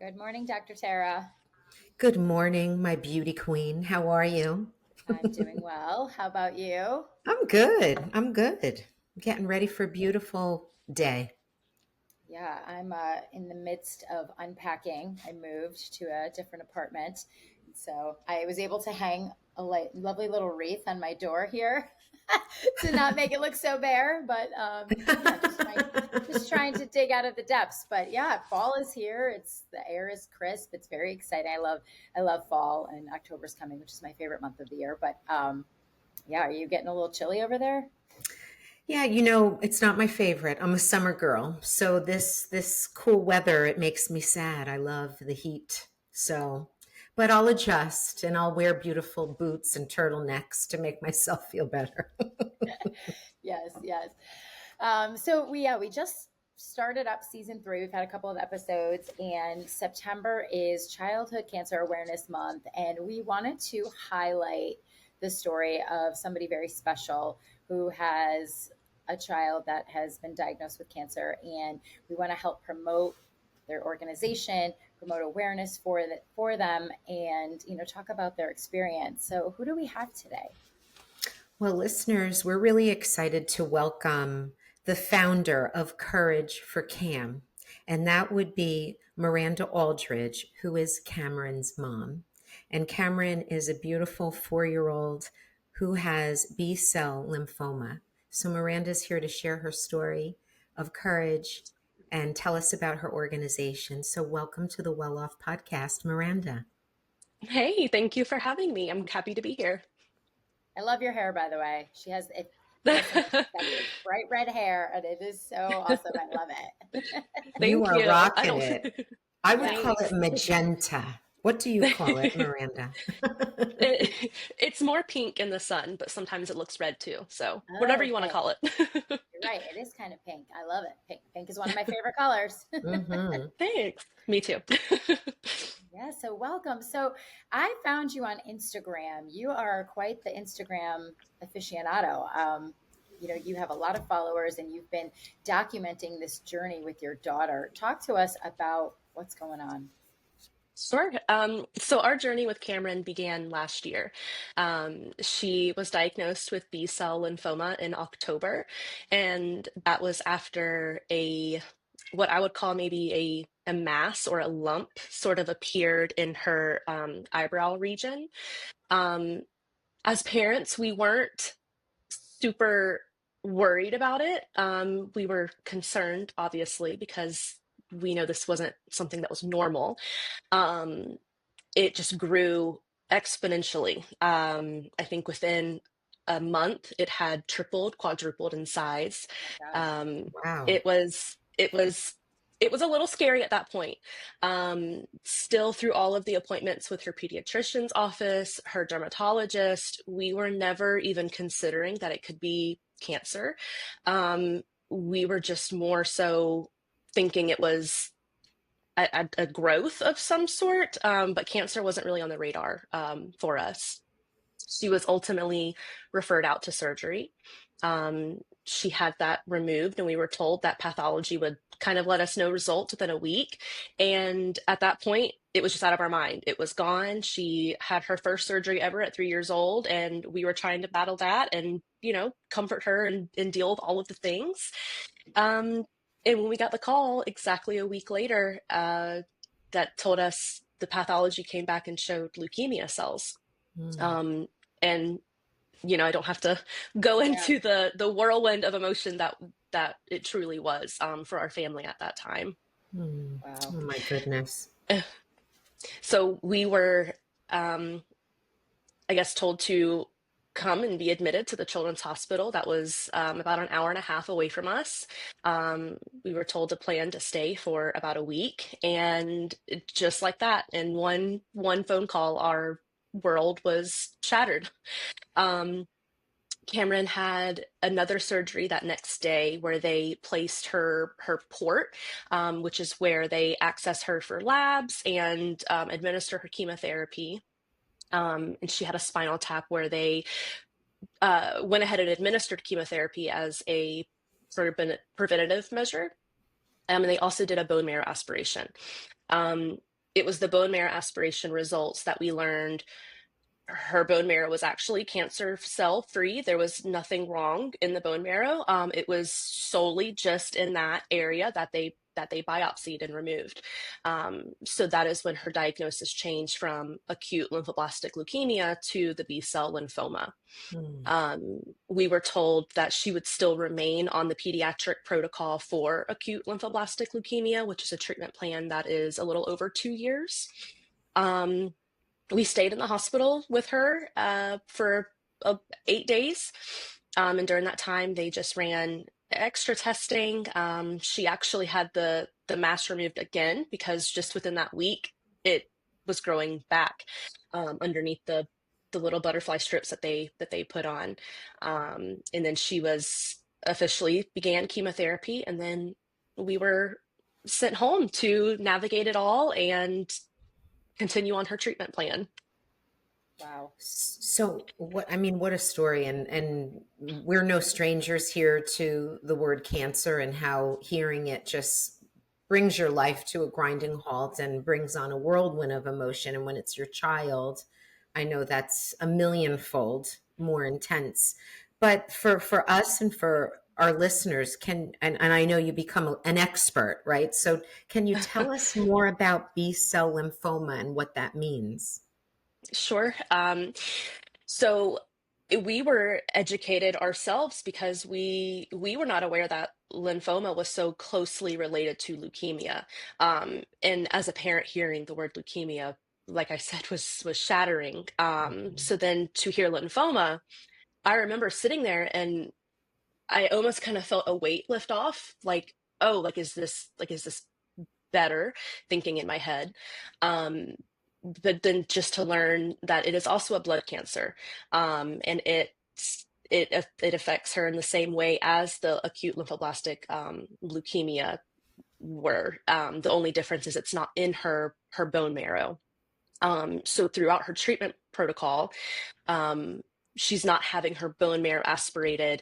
Good morning, Dr. Tara. Good morning, my beauty queen. How are you? I'm doing well. How about you? I'm good. I'm good. Getting ready for a beautiful day. Yeah, I'm in the midst of unpacking. I moved to a different apartment. So I was able to hang a lovely little wreath on my door here to not make it look so bare. But yeah, just trying to dig out of the depths. But yeah, fall is here. The air is crisp. It's very exciting. I love fall, and October's coming, which is my favorite month of the year. But yeah, are you getting a little chilly over there? Yeah, it's not my favorite. I'm a summer girl. So this cool weather, it makes me sad. I love the heat. So, but I'll adjust and I'll wear beautiful boots and turtlenecks to make myself feel better. Yes, yes. So we just started up season 3. We've had a couple of episodes, and September is Childhood Cancer Awareness Month, and we wanted to highlight the story of somebody very special who has a child that has been diagnosed with cancer, and we want to help promote their organization, promote awareness for them, and talk about their experience. So, who do we have today? Well, listeners, we're really excited to welcome the founder of Courage for Cam, and that would be Miranda Aldridge, who is Cameron's mom. And Cameron is a beautiful 4-year-old who has B cell lymphoma. So Miranda's here to share her story of courage and tell us about her organization. So welcome to the Welloff Podcast, Miranda. Hey, thank you for having me. I'm happy to be here. I love your hair, by the way. It has some perspective, bright red hair, and it is so awesome. I love it. You Thank are you. I rocking don't. it. I would call Yes. it magenta. What do you call it, Miranda? It's more pink in the sun, but sometimes it looks red too. So Oh, whatever you want to okay. call it. You're right. It is kind of pink. I love it. Pink is one of my favorite colors. Hmm. Thanks. Me too. Yeah, so welcome. So I found you on Instagram. You are quite the Instagram aficionado. You have a lot of followers, and you've been documenting this journey with your daughter. Talk to us about what's going on. Sure. So our journey with Cameron began last year. She was diagnosed with B-cell lymphoma in October, and that was after what I would call maybe a mass or a lump sort of appeared in her eyebrow region. Um, as parents, we weren't super worried about it. We were concerned, obviously, because we know this wasn't something that was normal. Um, it just grew exponentially. I think within a month, it had tripled, quadrupled in size. Oh my gosh. Um, Wow. it was a little scary at that point. Still, through all of the appointments with her pediatrician's office, her dermatologist, we were never even considering that it could be cancer. We were just more so thinking it was a growth of some sort, but cancer wasn't really on the radar for us. She was ultimately referred out to surgery. She had that removed, and we were told that pathology would kind of let us know results within a week. And at that point, it was just out of our mind. It was gone. She had her first surgery ever at 3 years old, and we were trying to battle that and, comfort her and deal with all of the things. Um, and when we got the call exactly a week later, that told us the pathology came back and showed leukemia cells. Mm. Um, and I don't have to go Yeah. into the whirlwind of emotion that it truly was for our family at that time. Mm. Wow. Oh my goodness. So we were, I guess, told to come and be admitted to the children's hospital that was about an hour and a half away from us. We were told to plan to stay for about a week, and just like that, in one phone call, our world was shattered. Um, Cameron had another surgery that next day where they placed her port, which is where they access her for labs and administer her chemotherapy. And she had a spinal tap where they went ahead and administered chemotherapy as a sort of preventative measure. And they also did a bone marrow aspiration. Um, it was the bone marrow aspiration results that we learned her bone marrow was actually cancer cell free. There was nothing wrong in the bone marrow. It was solely just in that area that they biopsied and removed. So that is when her diagnosis changed from acute lymphoblastic leukemia to the B-cell lymphoma. We were told that she would still remain on the pediatric protocol for acute lymphoblastic leukemia, which is a treatment plan that is a little over 2 years. We stayed in the hospital with her for 8 days. And during that time, they just ran extra testing. She actually had the mass removed again because just within that week, it was growing back underneath the little butterfly strips that they put on. And then she was officially began chemotherapy, and then we were sent home to navigate it all and continue on her treatment plan. Wow. So what a story. And we're no strangers here to the word cancer and how hearing it just brings your life to a grinding halt and brings on a whirlwind of emotion. And when it's your child, I know that's a millionfold more intense. But for us and for our listeners, and I know you become an expert, right? So can you tell us more about B-cell lymphoma and what that means? Sure. So we were educated ourselves because we were not aware that lymphoma was so closely related to leukemia. And as a parent, hearing the word leukemia, like I said, was shattering. So then to hear lymphoma, I remember sitting there and I almost kind of felt a weight lift off, like, oh, is this better, thinking in my head. But then just to learn that it is also a blood cancer, and it affects her in the same way as the acute lymphoblastic leukemia were. The only difference is it's not in her bone marrow. So throughout her treatment protocol, she's not having her bone marrow aspirated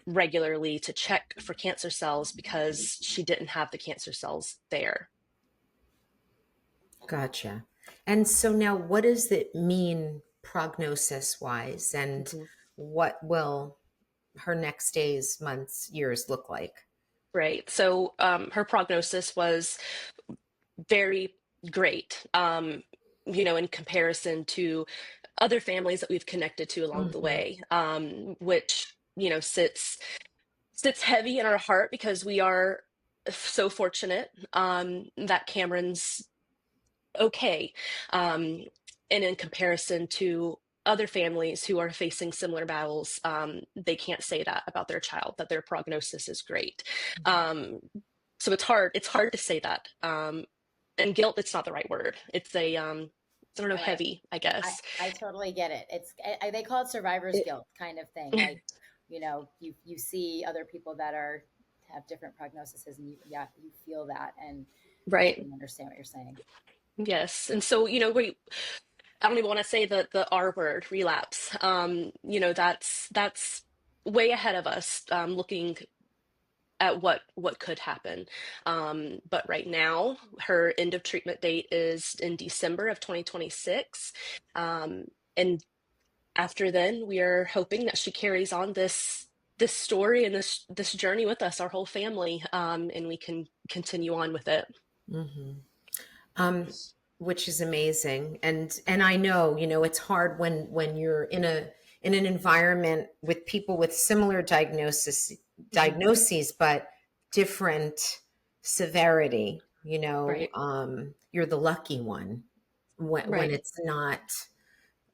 regularly to check for cancer cells because she didn't have the cancer cells there. Gotcha. And so now what does it mean prognosis wise, and what will her next days, months, years look like? Right. So her prognosis was very great, in comparison to other families that we've connected to along the way, which, sits heavy in our heart because we are so fortunate that Cameron's okay. And in comparison to other families who are facing similar battles, they can't say that about their child, that their prognosis is great. So it's hard to say that. And guilt, it's not the right word. It's I don't know, heavy, I guess. I totally get it. They call it survivor's guilt kind of thing. Like, you see other people that have different prognoses, and you feel that, and right. I understand what you're saying. Yes. And so, I don't even want to say the R word, relapse. That's way ahead of us, looking at what could happen. But right now, her end of treatment date is in December of 2026. And after then, we are hoping that she carries on this story and this journey with us, our whole family, and we can continue on with it. Which is amazing. And I know, it's hard when you're in an environment with people with similar diagnoses, but different severity, Right. You're the lucky one when it's not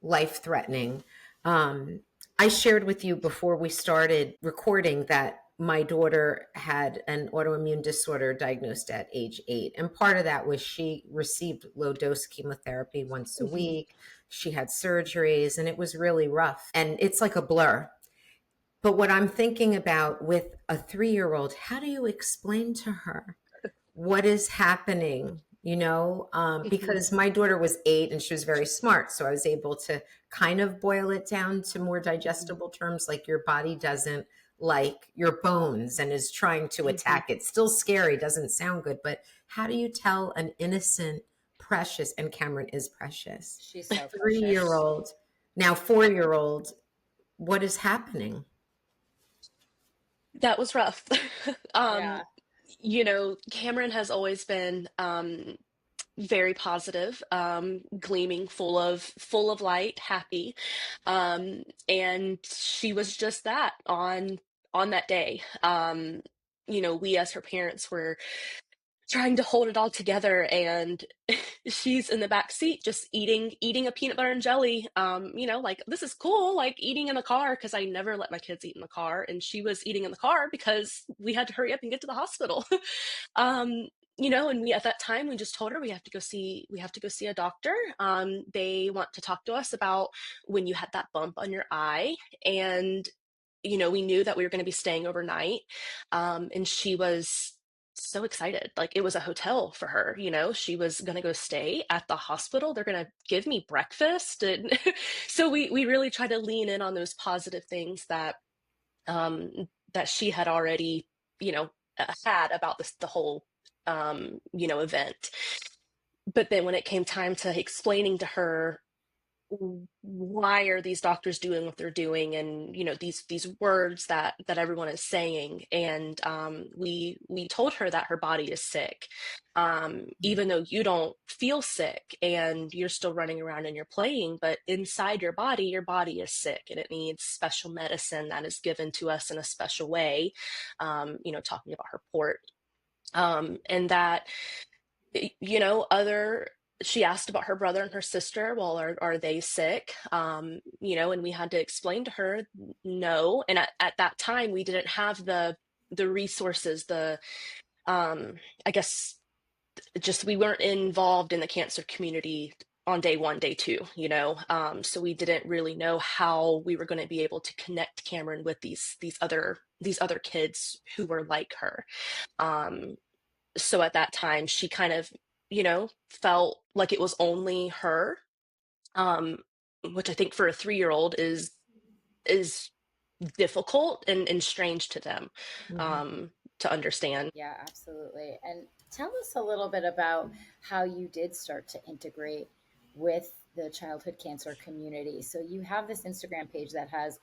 life-threatening. I shared with you before we started recording that my daughter had an autoimmune disorder diagnosed at age 8. And part of that was she received low-dose chemotherapy once a week. She had surgeries, and it was really rough. And it's like a blur. But what I'm thinking about with a 3-year-old, how do you explain to her what is happening? Because my daughter was 8 and she was very smart. So I was able to kind of boil it down to more digestible terms, like your body doesn't like your bones and is trying to attack. It's still scary, doesn't sound good, but how do you tell an innocent precious, and Cameron is precious. She's so precious. 3-year-old, now 4-year-old, what is happening? That was rough. Yeah. Cameron has always been very positive, gleaming, full of light, happy. And she was just that on that day. We as her parents were trying to hold it all together, and she's in the back seat just eating a peanut butter and jelly, like, this is cool, like eating in the car, because I never let my kids eat in the car, and she was eating in the car because we had to hurry up and get to the hospital. And we, at that time, we just told her we have to go see a doctor. They want to talk to us about when you had that bump on your eye. And we knew that we were going to be staying overnight. And she was so excited. Like, it was a hotel for her. She was going to go stay at the hospital. They're going to give me breakfast. And so we really try to lean in on those positive things that she had already, had about the whole, event. But then when it came time to explaining to her, why are these doctors doing what they're doing, and these words that everyone is saying, and we told her that her body is sick, even though you don't feel sick and you're still running around and you're playing, but inside your body is sick, and it needs special medicine that is given to us in a special way, talking about her port, and that she asked about her brother and her sister. Well, are they sick? And we had to explain to her, no. And at that time, we didn't have the resources, I guess, just, we weren't involved in the cancer community on day one, day two, so we didn't really know how we were going to be able to connect Cameron with these other kids who were like her. So at that time, she kind of, felt like it was only her, which I think for a 3-year-old is difficult and strange to them, to understand. Yeah, absolutely. And tell us a little bit about how you did start to integrate with the childhood cancer community. So you have this Instagram page that has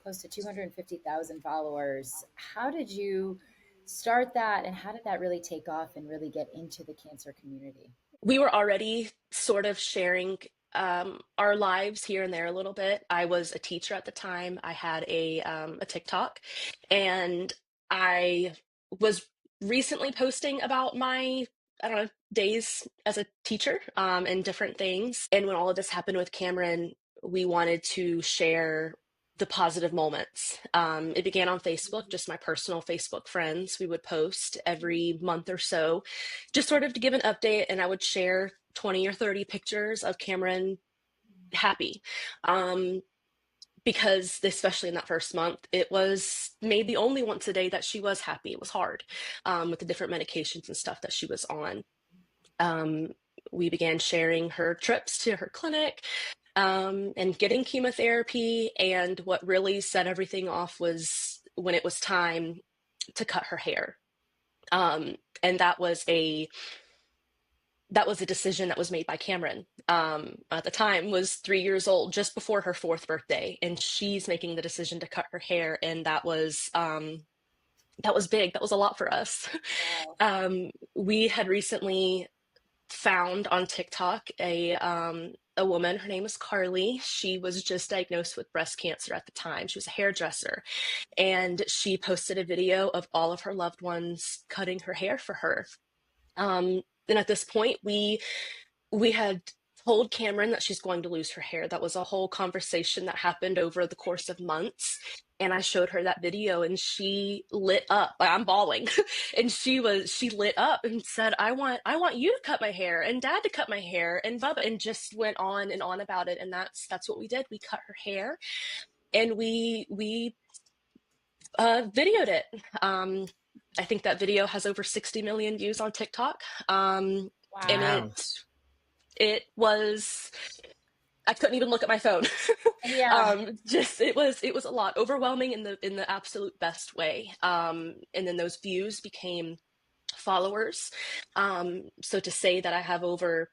close to 250,000 followers. How did you start that, and how did that really take off and really get into the cancer community? We were already sort of sharing our lives here and there a little bit. I was a teacher at the time. I had a TikTok, and I was recently posting about my, I don't know, days as a teacher, and different things. And when all of this happened with Cameron, we wanted to share the positive moments. It began on Facebook, just my personal Facebook friends. We would post every month or so, just sort of to give an update, and I would share 20 or 30 pictures of Cameron happy. Because especially in that first month, it was maybe only once a day that she was happy. It was hard, with the different medications and stuff that she was on. We began sharing her trips to her clinic, and getting chemotherapy. And what really set everything off was when it was time to cut her hair. And that was a decision that was made by Cameron. At the time, was 3 years old, just before her 4th birthday, and she's making the decision to cut her hair. And that was big. That was a lot for us. Wow. We had recently found on TikTok a woman. Her name is Carly. She was just diagnosed with breast cancer at the time. She was a hairdresser, and she posted a video of all of her loved ones cutting her hair for her. And at this point, we had told Cameron that she's going to lose her hair. That was a whole conversation that happened over the course of months. And I showed her that video, and she lit up. Like, I'm bawling. And she lit up and said, I want you to cut my hair, and Dad to cut my hair, and Bubba, and just went on and on about it. And that's what we did. We cut her hair, and we videoed it. I think that video has over 60 million views on TikTok. Wow. And it was, I couldn't even look at my phone. Yeah. It was a lot, overwhelming in the absolute best way. And then those views became followers. So to say that I have over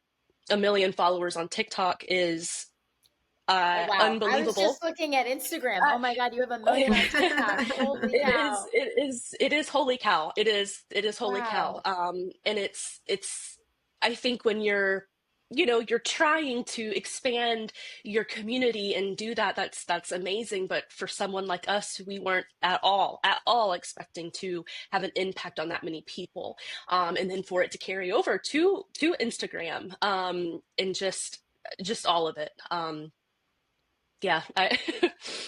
1 million followers on TikTok is Oh, wow. I was unbelievable. just looking at Instagram. Oh my God, you have 1 million on TikTok. Holy It cow. is, it is holy cow. It is holy cow. Wow. And it's, I think when you're, you're trying to expand your community and do that, that's amazing. But for someone like us, we weren't at all expecting to have an impact on that many people. And then for it to carry over to Instagram, and just all of it. Yeah,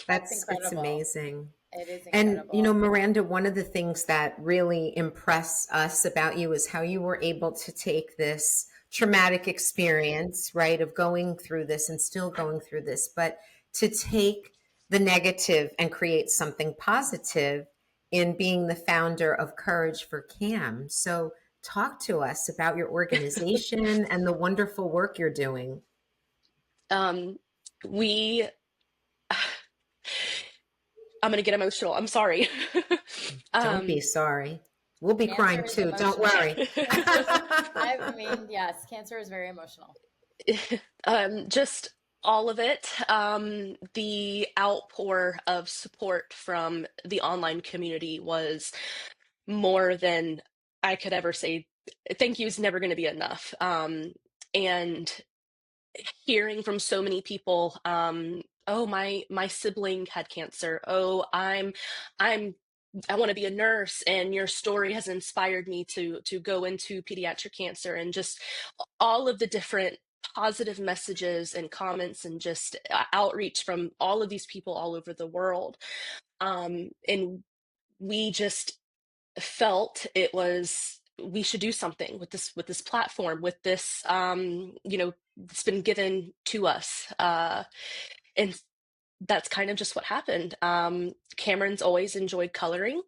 That's It's incredible. amazing. It is And, incredible. Miranda, one of the things that really impress us about you is how you were able to take this traumatic experience, right, of going through this and still going through this, but to take the negative and create something positive in being the founder of Courage for Cam. So, talk to us about your organization and the wonderful work you're doing. um, we I'm gonna get emotional. I'm sorry. Don't be um, sorry. We'll be Cancer crying is too. Don't emotional. worry. I mean, yes, cancer is very emotional. just all of it. The outpour of support from the online community was more than I could ever say. Thank you is never going to be enough. And hearing from so many people, oh, my sibling had cancer. Oh, I want to be a nurse, and your story has inspired me to go into pediatric cancer, and just all of the different positive messages and comments and just outreach from all of these people all over the world. And we just felt it was we should do something with this platform, with this, it's been given to us, and that's kind of just what happened. Cameron's always enjoyed coloring.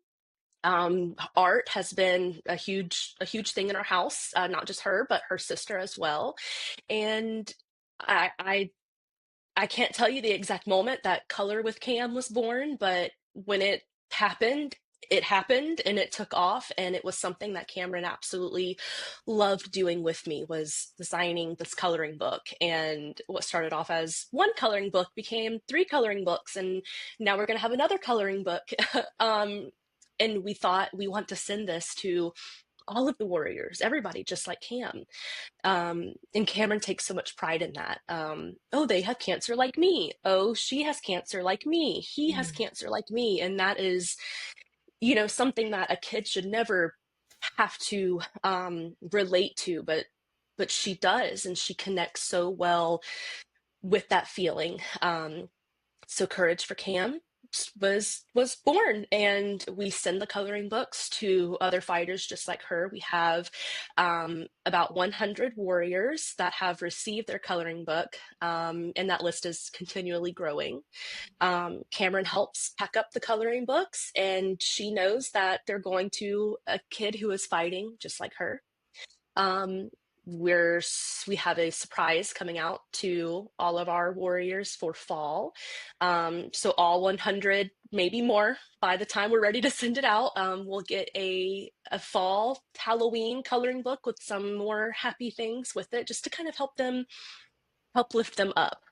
Art has been a huge thing in our house, not just her, but her sister as well. And I can't tell you the exact moment that Color with Cam was born, but when it happened and it took off, and it was something that Cameron absolutely loved doing with me, was designing this coloring book. And what started off as one coloring book became 3 coloring books, and now we're going to have another coloring book. And we thought, we want to send this to all of the warriors, everybody, just like Cam. And Cameron takes so much pride in that. Oh, they have cancer like me. Oh, she has cancer like me. He has cancer like me. And that is, something that a kid should never have to relate to, but she does, and she connects so well with that feeling. So Courage for Cam was born, and we send the coloring books to other fighters just like her. We have about 100 warriors that have received their coloring book, and that list is continually growing. Cameron helps pack up the coloring books, and she knows that they're going to a kid who is fighting just like her. Um, we have a surprise coming out to all of our warriors for fall. So all 100, maybe more, by the time we're ready to send it out, we'll get a fall Halloween coloring book with some more happy things with it, just to kind of help lift them up.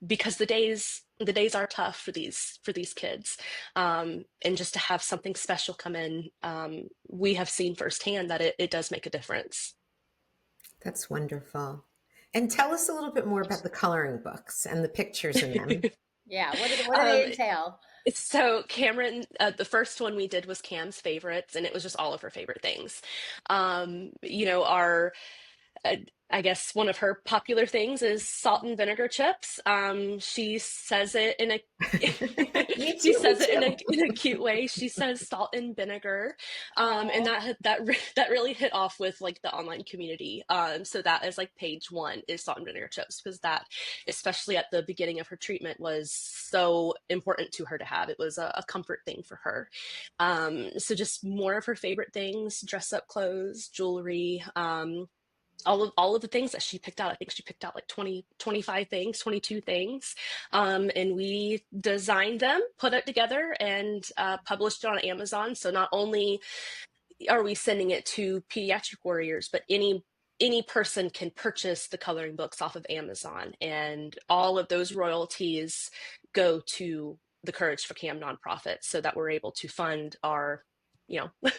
Because the days are tough for these kids, and just to have something special come in, we have seen firsthand that it does make a difference. That's wonderful. And tell us a little bit more about the coloring books and the pictures in them. Yeah. What do they entail? So Cameron, the first one we did was Cam's favorites, and it was just all of her favorite things. Our I guess one of her popular things is salt and vinegar chips. She says it in a Me she too, me says it too. in a cute way. She says salt and vinegar, and that really hit off with like the online community. So that is like page 1 is salt and vinegar chips, because that, especially at the beginning of her treatment, was so important to her to have. It was a comfort thing for her. So just more of her favorite things: dress up clothes, jewelry. All of the things that she picked out. I think she picked out like 25 things, 22 things. And we designed them, put it together, and published it on Amazon. So not only are we sending it to pediatric warriors, but any any person can purchase the coloring books off of Amazon, and all of those royalties go to the Courage for Cam nonprofit, so that we're able to fund our, you know,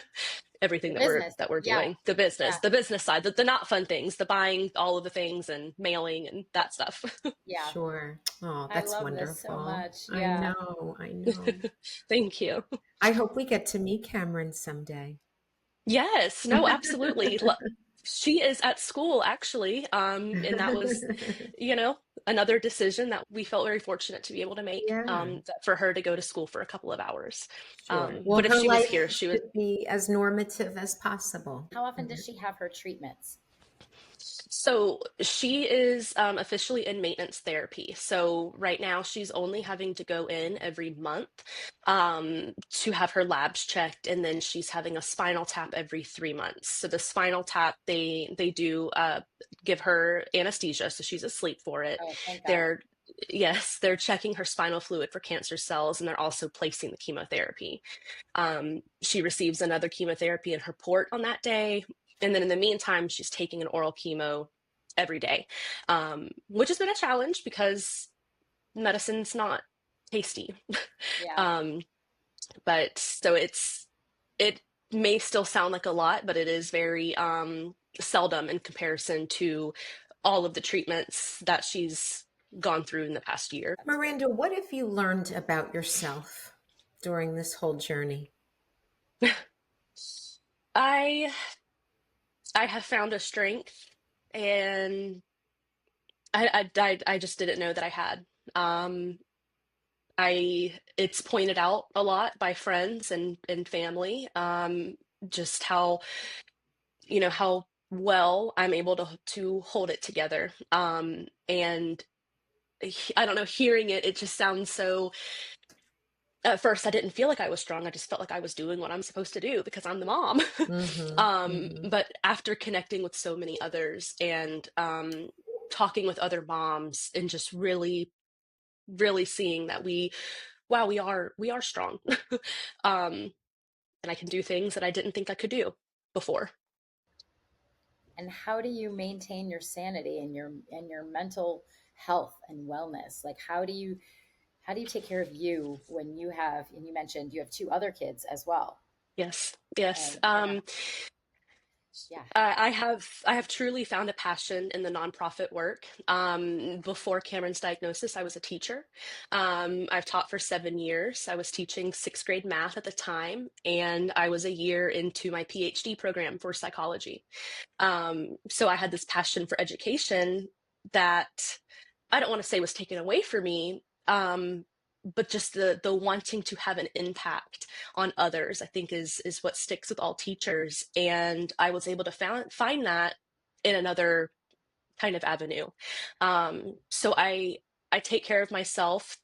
everything The that we're business. Yeah. doing, Yeah. the business side, the not fun things, the buying all of the things and mailing and that stuff. Yeah. Sure. Oh, I that's love this so wonderful. much. I Yeah. know. I know. Thank you. I hope we get to meet Cameron someday. Yes, no, absolutely. She is at school actually, and that was, you know, another decision that we felt very fortunate to be able to make, Yeah, for her to go to school for a couple of hours. sure. Well, But if her she was life here, she would. should be as normative as possible. How often does she have her treatments? So she is officially in maintenance therapy. So right now she's only having to go in every month to have her labs checked, and then she's having a spinal tap every 3 months. So the spinal tap, they do give her anesthesia, so she's asleep for it. Oh, thank God. They're checking her spinal fluid for cancer cells, and they're also placing the chemotherapy. She receives another chemotherapy in her port on that day. And then in the meantime, she's taking an oral chemo every day, which has been a challenge because medicine's not tasty. Yeah. But so it may still sound like a lot, but it is very seldom in comparison to all of the treatments that she's gone through in the past year. Miranda, what have you learned about yourself during this whole journey? I I have found a strength, and I just didn't know that I had. Um, it's pointed out a lot by friends and family, just how, how well I'm able to hold it together. And I don't know, hearing it just sounds so. At first, I didn't feel like I was strong. I just felt like I was doing what I'm supposed to do because I'm the mom. But after connecting with so many others and talking with other moms and just really, really seeing that wow, we are strong. And I can do things that I didn't think I could do before. And how do you maintain your sanity and your mental health and wellness? Like how do you take care of you when you have, and you mentioned you have two other kids as well? Yes. And yeah. I have truly found a passion in the nonprofit work. Before Cameron's diagnosis, I was a teacher. I've taught for 7 years. I was teaching sixth grade math at the time, and I was a year into my PhD program for psychology. So I had this passion for education that I don't want to say was taken away from me, but just the wanting to have an impact on others, I think is what sticks with all teachers. And I was able to find that in another kind of avenue. So I take care of myself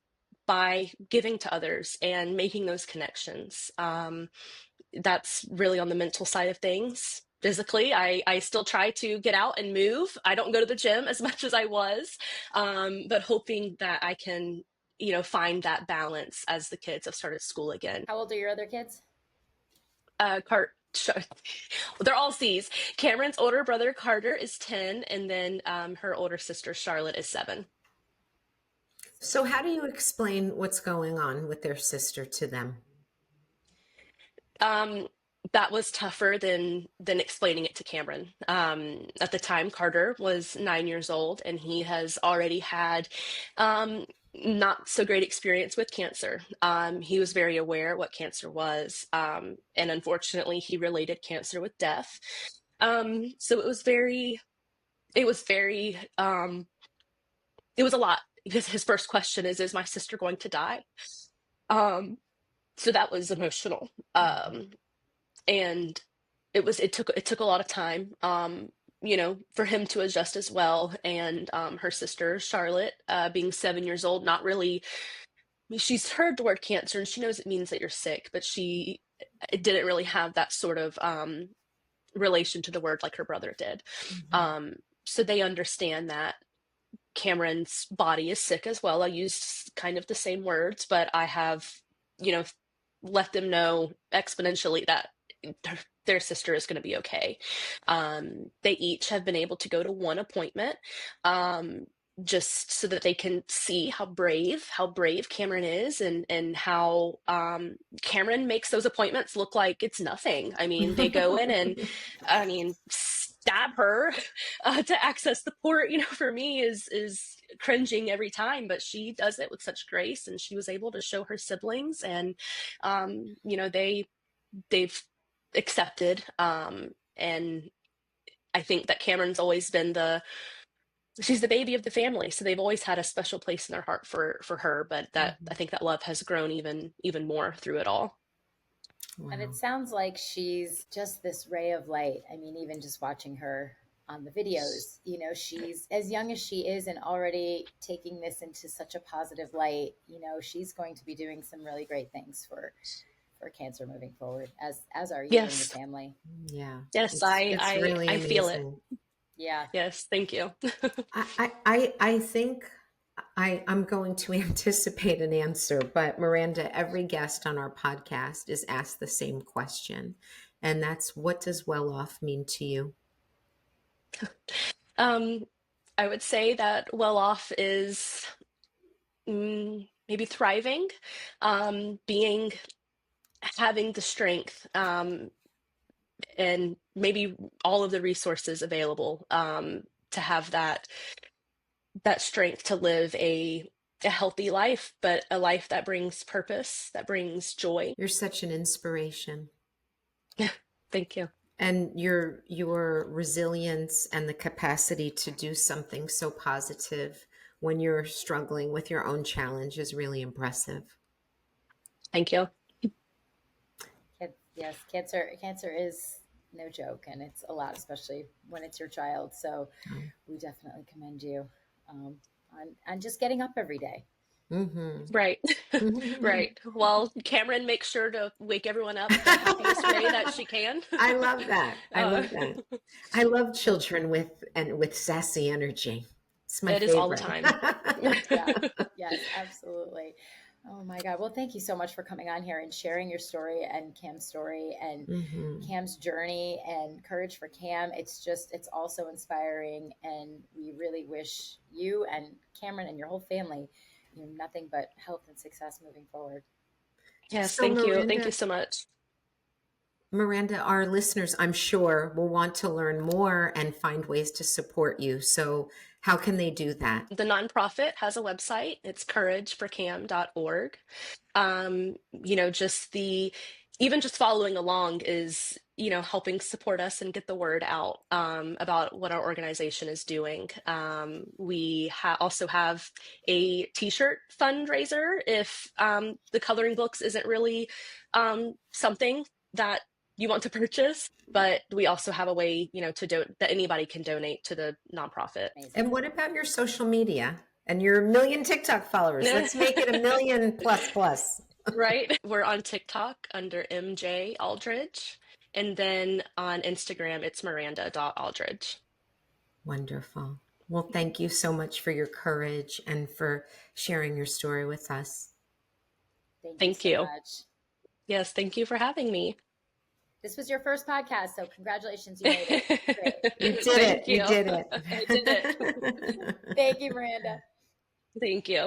by giving to others and making those connections. That's really on the mental side of things. Physically, I still try to get out and move. I don't go to the gym as much as I was, but hoping that I can, find that balance as the kids have started school again. How old are your other kids? They're all C's. Cameron's older brother Carter is 10, and then her older sister Charlotte is 7. So how do you explain what's going on with their sister to them? That was tougher than explaining it to Cameron. At the time, Carter was 9 years old, and he has already had not so great experience with cancer. He was very aware what cancer was, and unfortunately, he related cancer with death. So it was very, it was a lot, because his first question is my sister going to die? So that was emotional. And it took a lot of time, for him to adjust as well. And her sister Charlotte, being 7 years old, not really, she's heard the word cancer and she knows it means that you're sick, but she didn't really have that sort of relation to the word like her brother did. So they understand that Cameron's body is sick as well. I used kind of the same words, but I have, let them know exponentially that their sister is going to be okay. They each have been able to go to one appointment, just so that they can see how brave Cameron is, and how Cameron makes those appointments look like it's nothing. I mean, they go in and, I mean, stab her to access the port, for me is cringing every time, but she does it with such grace, and she was able to show her siblings, and they've accepted, and I think that Cameron's always been she's the baby of the family, so they've always had a special place in their heart for her, but that I think that love has grown even more through it all. Wow. And it sounds like she's just this ray of light. I mean, even just watching her on the videos, she's as young as she is and already taking this into such a positive light. She's going to be doing some really great things for cancer moving forward, as are you and the family. Yeah. Yes, it's really I feel it. Yeah. Yes. Thank you. I think I'm going to anticipate an answer, but Miranda, every guest on our podcast is asked the same question. And that's, what does Welloff mean to you? I would say that Welloff is maybe thriving, having the strength, and maybe all of the resources available, to have that strength to live a healthy life, but a life that brings purpose, that brings joy. You're such an inspiration. Thank you. And your resilience and the capacity to do something so positive when you're struggling with your own challenge is really impressive. Thank you. Yes, cancer is no joke, and it's a lot, especially when it's your child. So we definitely commend you on just getting up every day. Mm-hmm. Right. Right. Well, Cameron makes sure to wake everyone up the happiest way that she can. I love that. I love children with sassy energy. It's my favorite. It is all the time. Yeah. Yes, absolutely. Oh my God. Well, thank you so much for coming on here and sharing your story and Cam's story and Cam's journey and Courage for Cam. It's also inspiring, and we really wish you and Cameron and your whole family nothing but health and success moving forward. Yes, thank you. Thank you so much. Miranda, our listeners, I'm sure, will want to learn more and find ways to support you. So how can they do that? The nonprofit has a website. It's courageforcam.org. Even just following along is, helping support us and get the word out about what our organization is doing. We also have a t-shirt fundraiser if the coloring books isn't really something that you want to purchase, but we also have a way, that anybody can donate to the nonprofit. And what about your social media and your 1 million TikTok followers? Let's make it 1 million plus. Right. We're on TikTok under MJ Aldridge. And then on Instagram, it's Miranda.Aldridge. Wonderful. Well, thank you so much for your courage and for sharing your story with us. Thank you so much. Yes, thank you for having me. This was your first podcast, so congratulations. You made it. Great. You did it. You did it. I did it. Thank you, Miranda. Thank you.